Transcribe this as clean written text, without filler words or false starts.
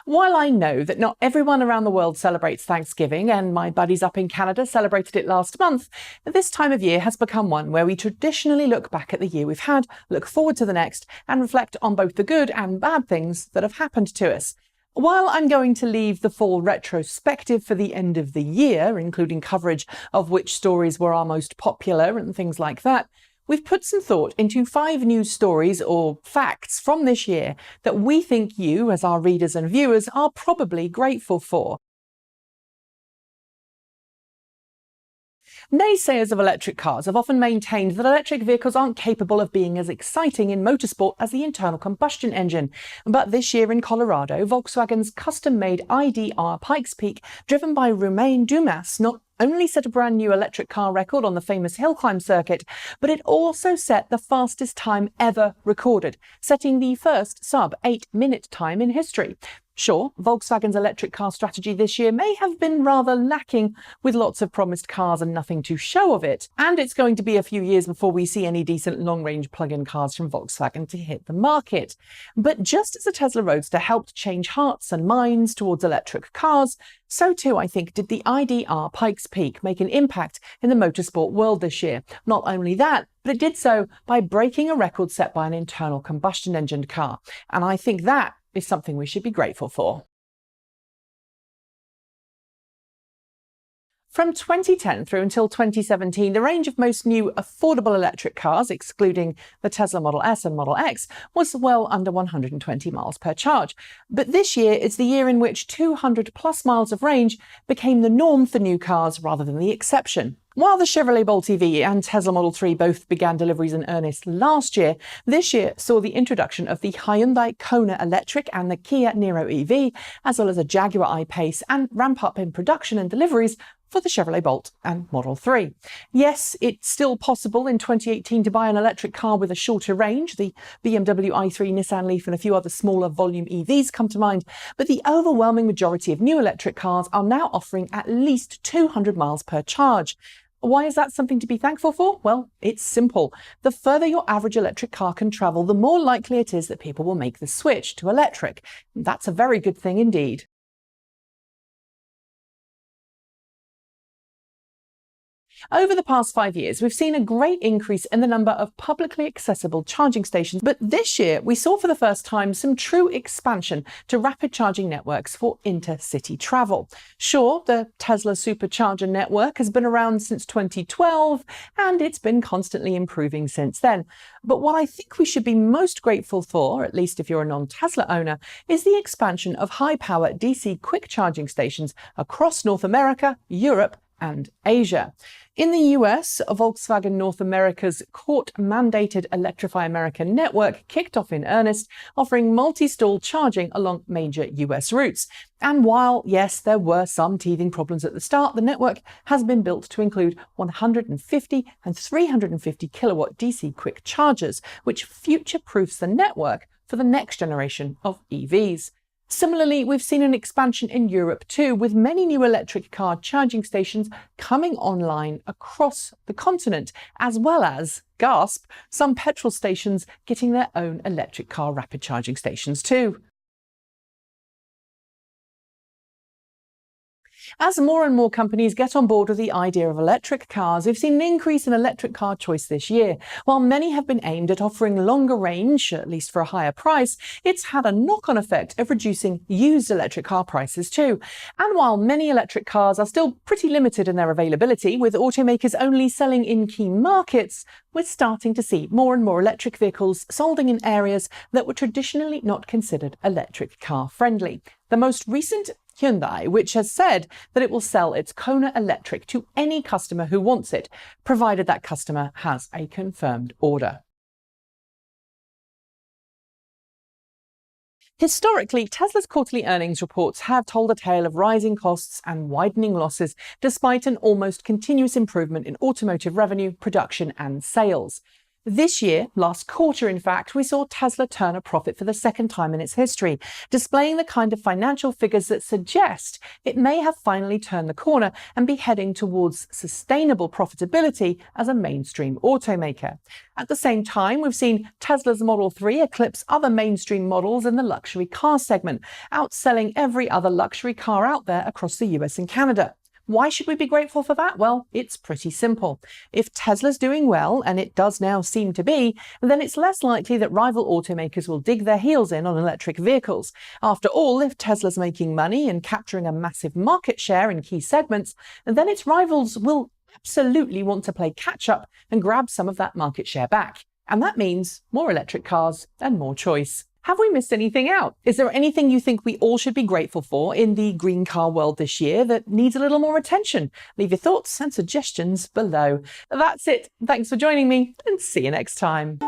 While I know that not everyone around the world celebrates Thanksgiving, and my buddies up in Canada celebrated it last month, this time of year has become one where we traditionally look back at the year we've had, look forward to the next, and reflect on both the good and bad things that have happened to us. While I'm going to leave the full retrospective for the end of the year, including coverage of which stories were our most popular and things like that, we've put some thought into 5 news stories or facts from this year that we think you, as our readers and viewers, are probably grateful for. Naysayers of electric cars have often maintained that electric vehicles aren't capable of being as exciting in motorsport as the internal combustion engine. But this year in Colorado, Volkswagen's custom-made ID.R Pikes Peak, driven by Romain Dumas, not only set a brand new electric car record on the famous hill climb circuit, but it also set the fastest time ever recorded, setting the first sub-8-minute time in history. Sure, Volkswagen's electric car strategy this year may have been rather lacking, with lots of promised cars and nothing to show of it, and it's going to be a few years before we see any decent long-range plug-in cars from Volkswagen to hit the market. But just as the Tesla Roadster helped change hearts and minds towards electric cars, so too I think did the ID.R Pikes Peak make an impact in the motorsport world this year. Not only that, but it did so by breaking a record set by an internal combustion engine car, and I think that is something we should be grateful for. From 2010 through until 2017, the range of most new affordable electric cars, excluding the Tesla Model S and Model X, was well under 120 miles per charge. But this year is the year in which 200 plus miles of range became the norm for new cars rather than the exception. While the Chevrolet Bolt EV and Tesla Model 3 both began deliveries in earnest last year, this year saw the introduction of the Hyundai Kona Electric and the Kia Niro EV, as well as a Jaguar I-Pace, and ramp up in production and deliveries for the Chevrolet Bolt and Model 3. Yes, it's still possible in 2018 to buy an electric car with a shorter range. The BMW i3, Nissan Leaf and a few other smaller volume EVs come to mind, but the overwhelming majority of new electric cars are now offering at least 200 miles per charge. Why is that something to be thankful for? Well, it's simple. The further your average electric car can travel, the more likely it is that people will make the switch to electric. That's a very good thing indeed. Over the past 5 years, we've seen a great increase in the number of publicly accessible charging stations, but this year we saw for the first time some true expansion to rapid charging networks for intercity travel. Sure, the Tesla Supercharger network has been around since 2012, and it's been constantly improving since then. But what I think we should be most grateful for, at least if you're a non-Tesla owner, is the expansion of high-power DC quick charging stations across North America, Europe, and Asia. In the US, Volkswagen North America's court-mandated Electrify America network kicked off in earnest, offering multi-stall charging along major US routes. And while, yes, there were some teething problems at the start, the network has been built to include 150 and 350 kilowatt DC quick chargers, which future-proofs the network for the next generation of EVs. Similarly, we've seen an expansion in Europe too, with many new electric car charging stations coming online across the continent, as well as, gasp, some petrol stations getting their own electric car rapid charging stations too. As more and more companies get on board with the idea of electric cars, we've seen an increase in electric car choice this year. While many have been aimed at offering longer range, at least for a higher price, it's had a knock-on effect of reducing used electric car prices too. And while many electric cars are still pretty limited in their availability, with automakers only selling in key markets, we're starting to see more and more electric vehicles sold in areas that were traditionally not considered electric car friendly. The most recent, Hyundai, which has said that it will sell its Kona Electric to any customer who wants it, provided that customer has a confirmed order. Historically, Tesla's quarterly earnings reports have told a tale of rising costs and widening losses, despite an almost continuous improvement in automotive revenue, production and sales. This year, last quarter in fact, we saw Tesla turn a profit for the second time in its history, displaying the kind of financial figures that suggest it may have finally turned the corner and be heading towards sustainable profitability as a mainstream automaker. At the same time, we've seen Tesla's Model 3 eclipse other mainstream models in the luxury car segment, outselling every other luxury car out there across the US and Canada. Why should we be grateful for that? Well, it's pretty simple. If Tesla's doing well, and it does now seem to be, then it's less likely that rival automakers will dig their heels in on electric vehicles. After all, if Tesla's making money and capturing a massive market share in key segments, then its rivals will absolutely want to play catch-up and grab some of that market share back. And that means more electric cars and more choice. Have we missed anything out? Is there anything you think we all should be grateful for in the green car world this year that needs a little more attention? Leave your thoughts and suggestions below. That's it. Thanks for joining me, and see you next time.